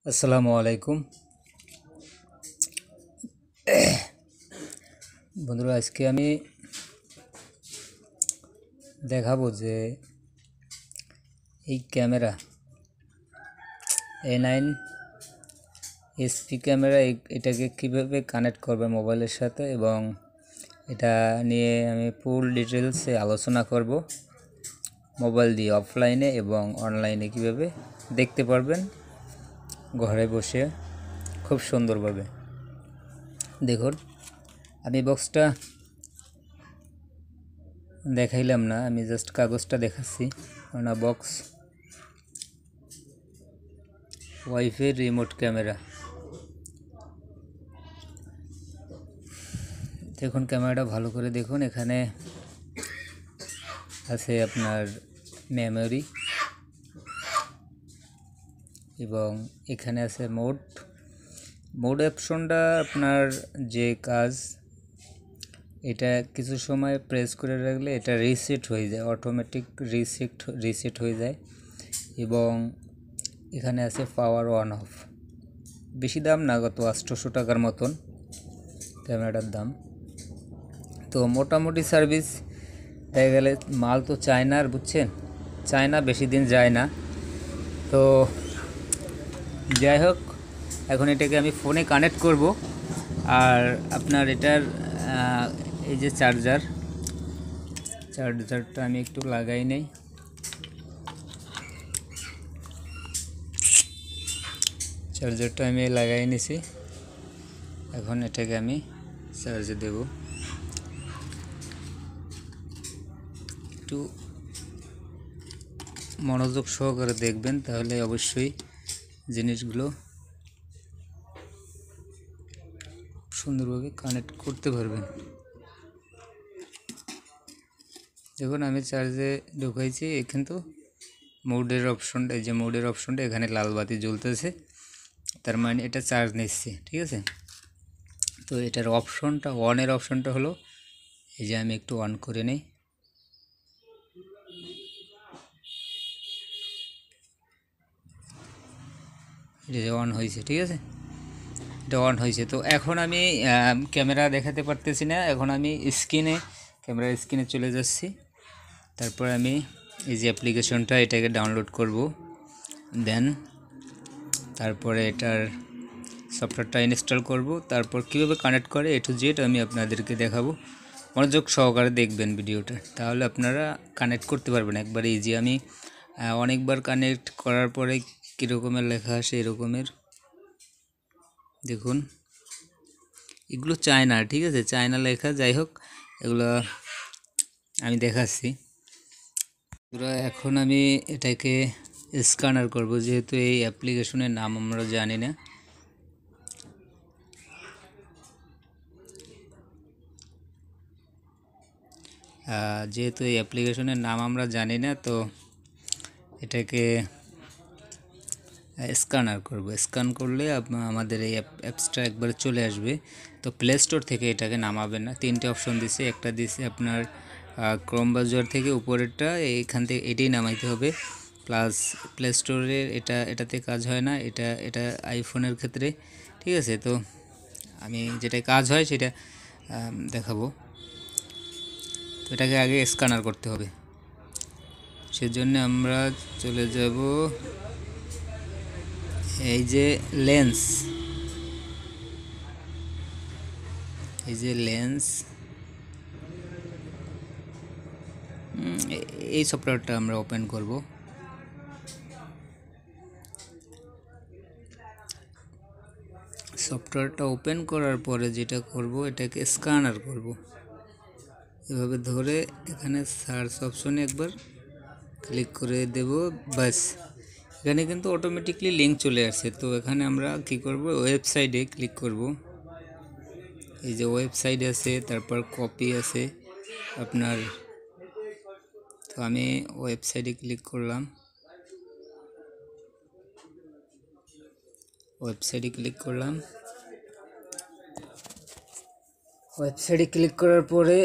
আসসালামু আলাইকুম বন্ধুরা, আজকে আমি দেখাবো যে এই ক্যামেরা A9 SP ক্যামেরা এটাকে কিভাবে কানেক্ট করবে মোবাইলের সাথে, এবং এটা নিয়ে আমি ফুল ডিটেলসে আলোচনা করব। মোবাইল দিয়ে অফলাইনে এবং অনলাইনে কিভাবে দেখতে পারবেন ঘরে বসে খুব সুন্দরভাবে। দেখুন, আমি বক্সটা দেখাইলাম না, আমি জাস্ট কাগজটা দেখাচ্ছি। না, বক্স ওয়াইফাই রিমোট ক্যামেরা। দেখুন, ক্যামেরাটা ভালো করে দেখুন। এখানে আছে আপনার মেমোরি, এবং এখানে আছে মোড অপশনটা। আপনার যে কাজ, এটা কিছু সময় প্রেস করে রাখলে এটা রিসেট হয়ে যায়, অটোমেটিক রিসেট হয়ে যায়। এবং এখানে আছে পাওয়ার অন অফ। বেশি দাম না, গত 800 টাকার মতন ক্যামেরাটার দাম। তো মোটামুটি সার্ভিস দেখা গেলে, মাল তো চায়নার, বুঝছেন, চায়না বেশি দিন যায় না। তো যাই হোক, এখন এটাকে আমি ফোনে কানেক্ট করব। আর আপনার এটার এই যে চার্জারটা আমি একটু লাগাই নেই। চার্জারটা আমি লাগাই নিছি। এখন এটাকে আমি চার্জে দেব। একটু মনোযোগ সহকারে দেখবেন, তাহলে অবশ্যই জিনিসগুলো সুন্দরভাবে কানেক্ট করতে পারবেন। দেখুন, আমি চার্জে ঢুকাইছি। কিন্তু মোডের অপশনটা, এই যে মোডের অপশনটা, এখানে লাল বাতি জ্বলতেছে, তার মানে এটা চার্জ নিচ্ছে। ঠিক আছে, তো এটার অপশনটা, অনের অপশনটা হলো এই যে, আমি একটু অন করে নেই। এটা যে অন হয়েছে, ঠিক আছে, এটা অন হয়েছে। তো এখন আমি ক্যামেরা দেখাতে পারতেছি না। এখন আমি ক্যামেরার স্ক্রিনে চলে যাচ্ছি। তারপর আমি এই যে অ্যাপ্লিকেশনটা, এটাকে ডাউনলোড করব। দেন তারপরে এটার সফটওয়্যারটা ইনস্টল করব। তারপর কীভাবে কানেক্ট করে A to Z আমি আপনাদেরকে দেখাবো। মনোযোগ সহকারে দেখবেন ভিডিওটা, তাহলে আপনারা কানেক্ট করতে পারবেন একবারে ইজি। আমি অনেকবার কানেক্ট করার পরে কীরকমের লেখা আসে, এরকমের। দেখুন, এগুলো চায়না, ঠিক আছে, চায়না লেখা। যাই হোক, এগুলো আমি দেখাচ্ছি। এখন আমি এটাকে স্ক্যানার করব, যেহেতু এই অ্যাপ্লিকেশনের নাম আমরা জানি না। যেহেতু এই অ্যাপ্লিকেশনের নাম আমরা জানি না, তো এটাকে স্ক্যানার করব। স্ক্যান করলে আমাদের এই অ্যাপসটা একবারে চলে আসবে। তো প্লে স্টোর থেকে এটাকে নামাবেন না। 3টে অপশন দিছে। একটা দিছে আপনার ক্রোম ব্রাউজার থেকে, উপরেরটা এইখান থেকে এটাই নামাইতে হবে। প্লাস প্লে স্টোরের এটাতে কাজ হয় না, এটা আইফোনের ক্ষেত্রে, ঠিক আছে। তো আমি যেটা কাজ হয় সেটা দেখাবো। তো এটাকে আগে স্ক্যানার করতে হবে, সেজন্য আমরা চলে যাব এই যে লেন্স, এই সফটওয়্যারটা আমরা ওপেন করব। সফটওয়্যারটা ওপেন করার পরে যেটা করব, এটাকে স্ক্যানার করব। এভাবে ধরে এখানে সার্চ অপশনে একবার ক্লিক করে দেব, বাস। এখানে কিন্তু অটোমেটিকলি লিঙ্ক চলে আসছে। তো এখানে আমরা কি করব, ওয়েবসাইটে ক্লিক করব। এই যে ওয়েবসাইট আছে, তারপর কপি আছে আপনার। তো আমি ওয়েবসাইটে ক্লিক করলাম। ওয়েবসাইটে ক্লিক করার পরে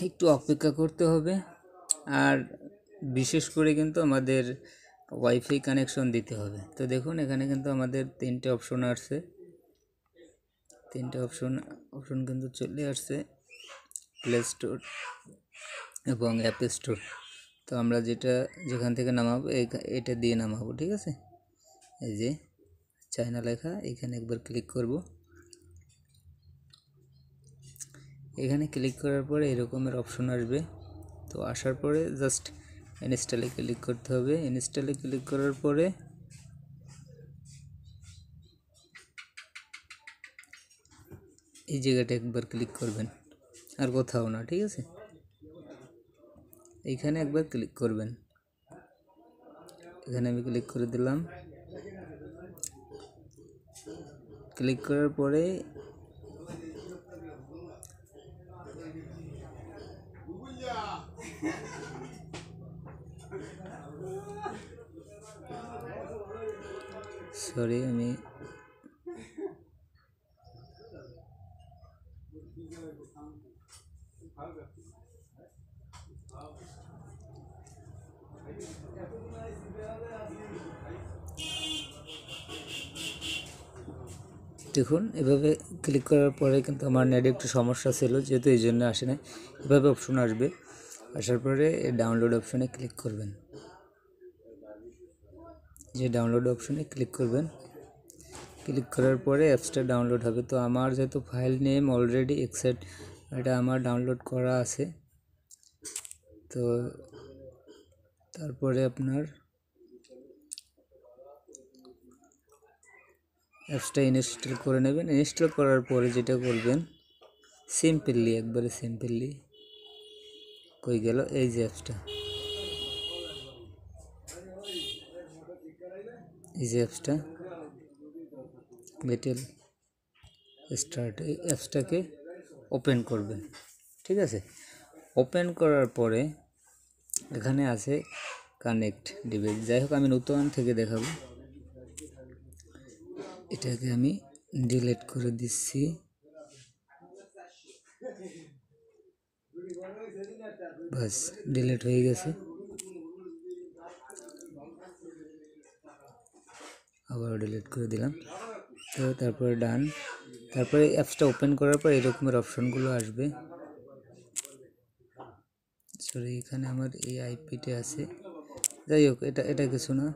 একটু অপেক্ষা করতে হবে। আর বিশেষ করে কিন্তু আমাদের ওয়াইফাই কানেকশন দিতে হবে। তো দেখুন এখানে কিন্তু আমাদের তিনটে অপশন আসছে, তিনটে অপশন কিন্তু চলে আসছে, প্লে স্টোর এবং অ্যাপ স্টোর। তো আমরা যেখান থেকে নামাবো এটা দিয়ে নামাবো, ঠিক আছে। এই যে চায়না লেখা, এখানে একবার ক্লিক করব। এখানে ক্লিক করার পরে এরকমের অপশন আসবে। তো আসার পরে জাস্ট ইনস্টলে ক্লিক করতে হবে। ইনস্টলে ক্লিক করার পরে এই জায়গাটা একবার ক্লিক করবেন, আর কোথাও না, ঠিক আছে। এইখানে একবার ক্লিক করবেন। এখানে আমি ক্লিক করে দিলাম। ক্লিক করার পরে সরি আমি দেখুন এভাবে ক্লিক করার পরে কিন্তু আমার নেটে একটু সমস্যা ছিল, যেহেতু এই জন্য আসে না। এভাবে অপশন আসবে, আসার পরে ডাউনলোড অপশনে ক্লিক করবেন। যে ডাউনলোড অপশনে ক্লিক করবেন, ক্লিক করার পরে অ্যাপসটা ডাউনলোড হবে। তো আমার যেহেতু ফাইল নেম অলরেডি এক্সেট, এটা আমার ডাউনলোড করা আছে। তো তারপরে আপনার অ্যাপসটা ইনস্টল করে নেবেন। ইনস্টল করার পরে যেটা করবেন, সিম্পলি একবারে সিম্পলি কই গেল, এই যে অ্যাপসটা, এই যে অ্যাপসটা মেটেল স্টার্ট, এই অ্যাপসটাকে ওপেন করবেন, ঠিক আছে। ওপেন করার পরে এখানে আছে কানেক্ট ডিভাইস। যাই হোক আমি নতুন থেকে দেখাবো, এটাকে আমি ডিলিট করে দিচ্ছি। বাস ডিলিট হয়ে গেছে। আবার ডিলিট করে দিলাম। তো তারপরে ডান। তারপরে অ্যাপসটা ওপেন করার পর এরকমের অপশনগুলো আসবে। সরি এখানে আমার এই আইপিতে আছে, যাই হোক এটা কিছু না।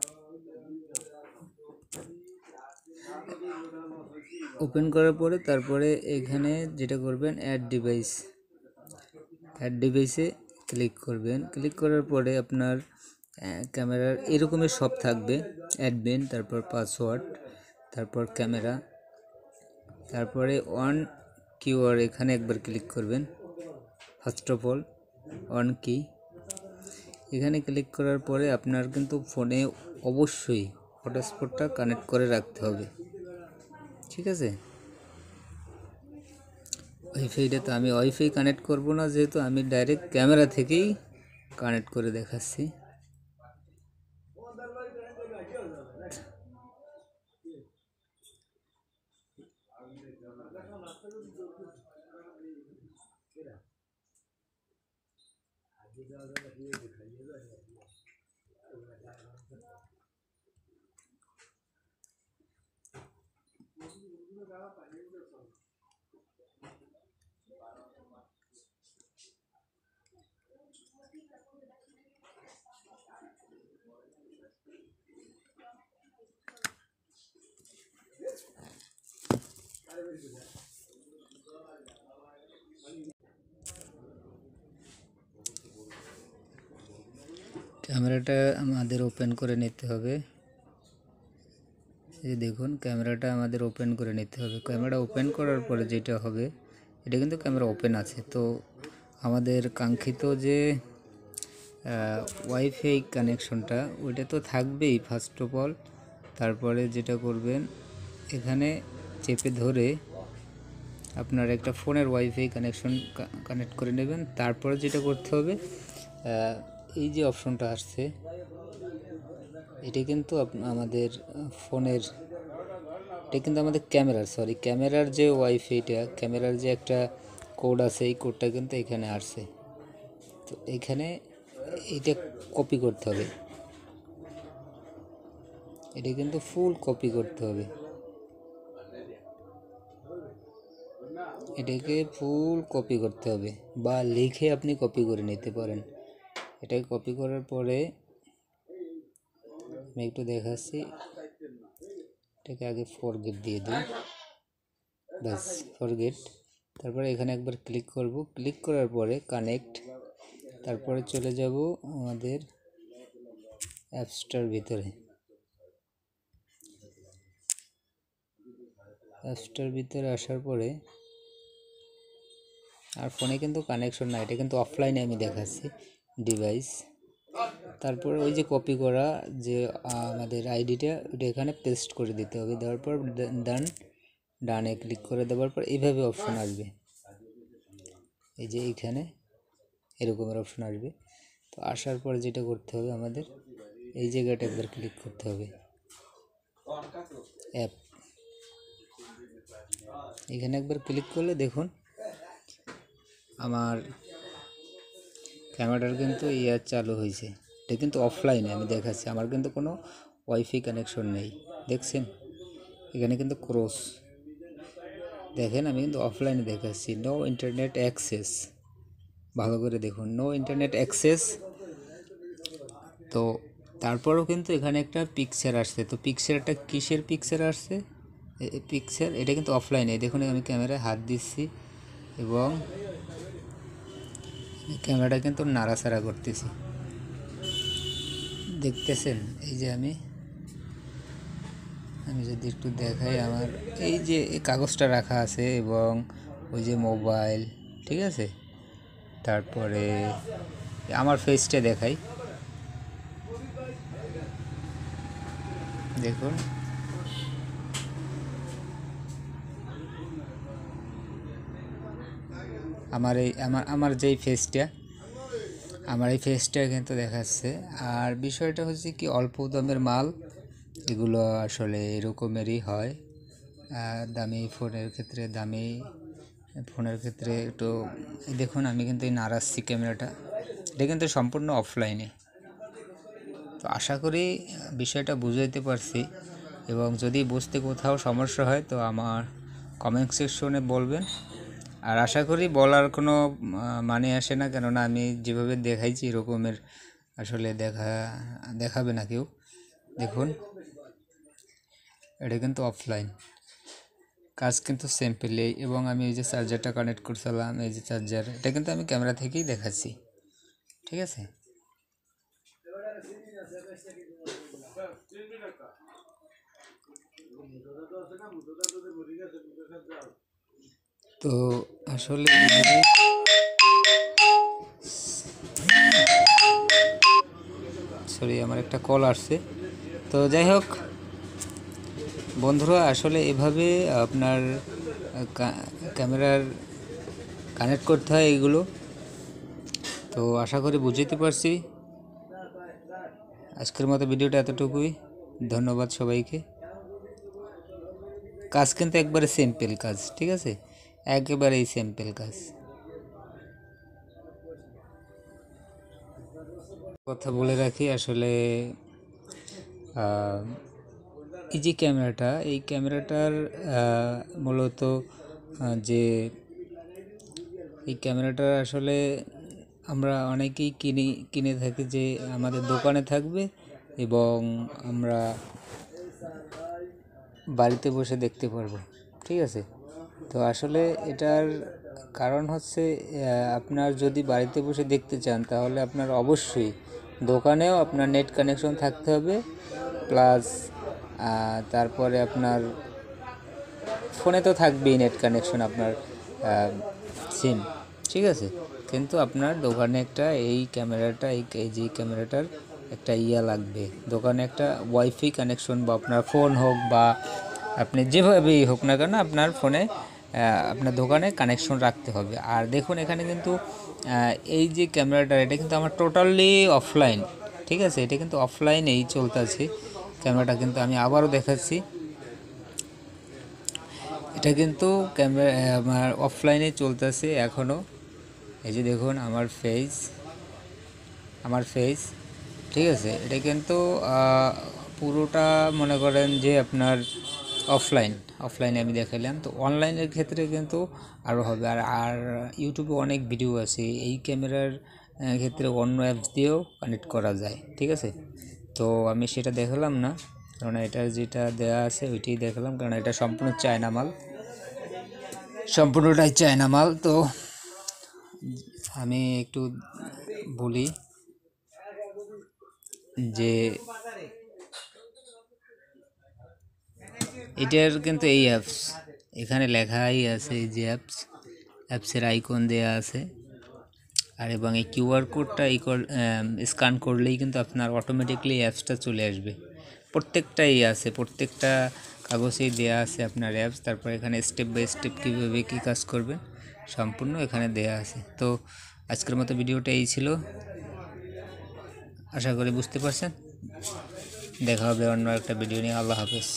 ওপেন করার পরে তারপরে এখানে যেটা করবেন অ্যাড ডিভাইসে ক্লিক করবেন। ক্লিক করার পরে আপনার ক্যামেরার এরকমের সব থাকবে, অ্যাডমিন, তারপর পাসওয়ার্ড, তারপর ক্যামেরা, তারপরে অন কিওয়ার্ড, এখানে একবার ক্লিক করবেন। ফার্স্ট অফ অল অন কি, এখানে ক্লিক করার পরে আপনার কিন্তু ফোনে অবশ্যই হটস্পটটা কানেক্ট করে রাখতে হবে, ঠিক আছে। ওয়াইফাইটা তো আমি ওয়াইফাই কানেক্ট করব না, যেহেতু আমি ডাইরেক্ট ক্যামেরা থেকেই কানেক্ট করে দেখাচ্ছি। ক্যামেরাটা আমাদের ওপেন করে নিতে হবে। এই দেখুন ক্যামেরাটা আমাদের ওপেন করে নিতে হবে। ক্যামেরা ওপেন করার পরে যেটা হবে, এটা কিন্তু ক্যামেরা ওপেন আছে। তো আমাদের কাঙ্ক্ষিত যে ওয়াইফাই কানেকশনটা ওইটা তো থাকবেই ফার্স্ট অফ অল। তারপরে যেটা করবেন, এখানে চেপে ধরে আপনার একটা ফোনের ওয়াইফাই কানেকশন কানেক্ট করে নেবেন। তারপরে যেটা করতে হবে, এই যে অপশনটা আসছে, এটা কিন্তু আমাদের ফোনের, এটা কিন্তু আমাদের ক্যামেরার যে ওয়াইফাইটা, ক্যামেরার যে একটা কোড আছে, এই কোডটা কিন্তু এখানে আসছে। তো এখানে এইটা কপি করতে হবে, এটা কিন্তু ফুল কপি করতে হবে, এটাকে ফুল কপি করতে হবে বা লিখে আপনি কপি করে নিতে পারেন। এটাকে কপি করার পরে আমি একটু দেখাচ্ছি, এটাকে আগে ফরগেট দিয়ে দিই, ব্যাস ফরগেট। তারপরে এখানে একবার ক্লিক করব, ক্লিক করার পরে কানেক্ট, তারপরে চলে যাব আমাদের অ্যাপসটার ভিতরে। অ্যাপসটার ভিতরে আসার পরে আর ফোনে কিন্তু কানেকশন না, এটা কিন্তু অফলাইনে আমি দেখাচ্ছি, ডিভাইস। তারপরে ওই যে কপি করা যে আমাদের আইডিটা, ওটা এখানে পেস্ট করে দিতে হবে। দেওয়ার পর ডানে ক্লিক করে দেওয়ার পর এইভাবে অপশন আসবে, এই যে এইখানে এরকমের অপশন আসবে। তো আসার পর যেটা করতে হবে আমাদের এই জায়গাটা একবার ক্লিক করতে হবে, অ্যাপ। এখানে একবার ক্লিক করলে দেখুন আমার ক্যামেরার কিন্তু ইয়ার চালু হয়েছে। এটা কিন্তু অফলাইনে আমি দেখাচ্ছি, আমার কিন্তু কোনো ওয়াইফাই কানেকশন নেই, দেখছেন এখানে কিন্তু ক্রস, দেখেন আমি কিন্তু অফলাইনে দেখাচ্ছি, নো ইন্টারনেট অ্যাক্সেস, ভালো করে দেখুন, নো ইন্টারনেট অ্যাক্সেস। তো তারপরেও কিন্তু এখানে একটা পিকচার আসছে, তো পিকচারটা কিসের পিকচার আসছে, পিকচার এটা কিন্তু অফলাইনে। দেখুন আমি ক্যামেরায় হাত দিচ্ছি এবং ক্যামেরাটা কিন্তু নাড়াচাড়া করতেছি, দেখতেছেন। এই যে আমি যদি একটু দেখাই, আমার এই যে কাগজটা রাখা আছে এবং ওই যে মোবাইল, ঠিক আছে। তারপরে আমার ফেসটা দেখাই, দেখুন আমার এই আমার যেই ফেসটা, আমার এই ফেসটা কিন্তু দেখাচ্ছে। আর বিষয়টা হচ্ছে কি, অল্প দামের মাল এগুলো আসলে এরকমেরই হয়, দামি ফোনের ক্ষেত্রে, দামি ফোনের ক্ষেত্রে একটু। দেখুন আমি কিন্তু এই নাড়াচ্ছি ক্যামেরাটা, এটা কিন্তু সম্পূর্ণ অফলাইনে। তো আশা করি বিষয়টা বুঝাইতে পারছি, এবং যদি বুঝতে কোথাও সমস্যা হয় তো আমার কমেন্ট সেকশনে বলবেন। আর আশা করি বলার কোনো মানে আসে না, কেননা আমি যেভাবে দেখাইছি এরকমের আসলে দেখাবে না কেউ। দেখুন এটা কিন্তু অফলাইন কাজ, কিন্তু সিম্পলি। এবং আমি এই যে চার্জারটা কানেক্ট করছিলাম, এই যে চার্জার, এটা কিন্তু আমি ক্যামেরা থেকেই দেখাচ্ছি, ঠিক আছে। তো আসলে সরি আমার একটা কল আসছে। তো যাই হোক বন্ধুরা, আসলে এভাবে আপনার ক্যামেরার কানেক্ট করতে হয় এইগুলো। তো আশা করি বুঝতে পারছি। আজকের মতো ভিডিওটা এতটুকুই, ধন্যবাদ সবাইকে। কাজ কিন্তু একবারে সিম্পল কাজ, ঠিক আছে, একেবারেই সিম্পল কাজ। কথা বলে রাখি, আসলে এই যে ক্যামেরাটা, এই ক্যামেরাটার মূলত যে এই ক্যামেরাটা আসলে আমরা অনেকেই কিনে থাকি, যে আমাদের দোকানে থাকবে এবং আমরা বাড়িতে বসে দেখতে পারবো, ঠিক আছে। তো আসলে এটার কারণ হচ্ছে, আপনার যদি বাড়িতে বসে দেখতে চান তাহলে আপনার অবশ্যই দোকানেও আপনার নেট কানেকশন থাকতে হবে, প্লাস তারপরে আপনার ফোনে তো থাকবেই নেট কানেকশন, আপনার সিম, ঠিক আছে। কিন্তু আপনার দোকানে একটা এই ক্যামেরাটা, এই যে ক্যামেরাটার একটা লাগবে, দোকানে একটা ওয়াইফাই কানেকশন, বা আপনার ফোন হোক বা আপনি যেভাবেই হোক না কেন আপনার ফোনে, আপনার দোকানে কানেকশন রাখতে হবে। আর দেখুন এখানে কিন্তু এই যে ক্যামেরাটা, এটা কিন্তু আমার টোটালি অফলাইন, ঠিক আছে, এটা কিন্তু অফলাইনেই চলতেছে ক্যামেরাটা। কিন্তু আমি আবারও দেখাচ্ছি, এটা কিন্তু ক্যামেরা আমার অফলাইনে চলতেছে এখনও। এই যে দেখুন আমার ফেস, ঠিক আছে, এটা কিন্তু পুরোটা মনে করেন যে আপনার অফলাইনে আমি দেখাইলাম। তো অনলাইনের ক্ষেত্রে কিন্তু আরও হবে। আর ইউটিউবে অনেক ভিডিও আছে এই ক্যামেরার ক্ষেত্রে অন্য অ্যাপস দিয়েও কানেক্ট করা যায়, ঠিক আছে। তো আমি সেটা দেখালাম না, কারণ এটা যেটা দেওয়া আছে ওইটাই দেখালাম, কারণ এটা সম্পূর্ণটাই চায়না মাল। তো আমি একটু বলি যে এটার কিন্তু এই অ্যাপস এখানে লেখাই আছে, এই যে অ্যাপসের আইকন দেয়া আছে। আর এবং এই কিউআর কোডটা স্ক্যান করলেই কিন্তু আপনার অটোমেটিকলি অ্যাপসটা চলে আসবে। প্রত্যেকটাই আছে, প্রত্যেকটা কাগজেই দেয়া আছে আপনার অ্যাপস। তারপর এখানে স্টেপ বাই স্টেপ কীভাবে কী কাজ করবেন সম্পূর্ণ এখানে দেয়া আছে। তো আজকের মতো ভিডিওটা এই ছিল, আশা করি বুঝতে পারছেন। দেখা হবে অন্য একটা ভিডিও নিয়ে। আল্লাহ হাফেজ।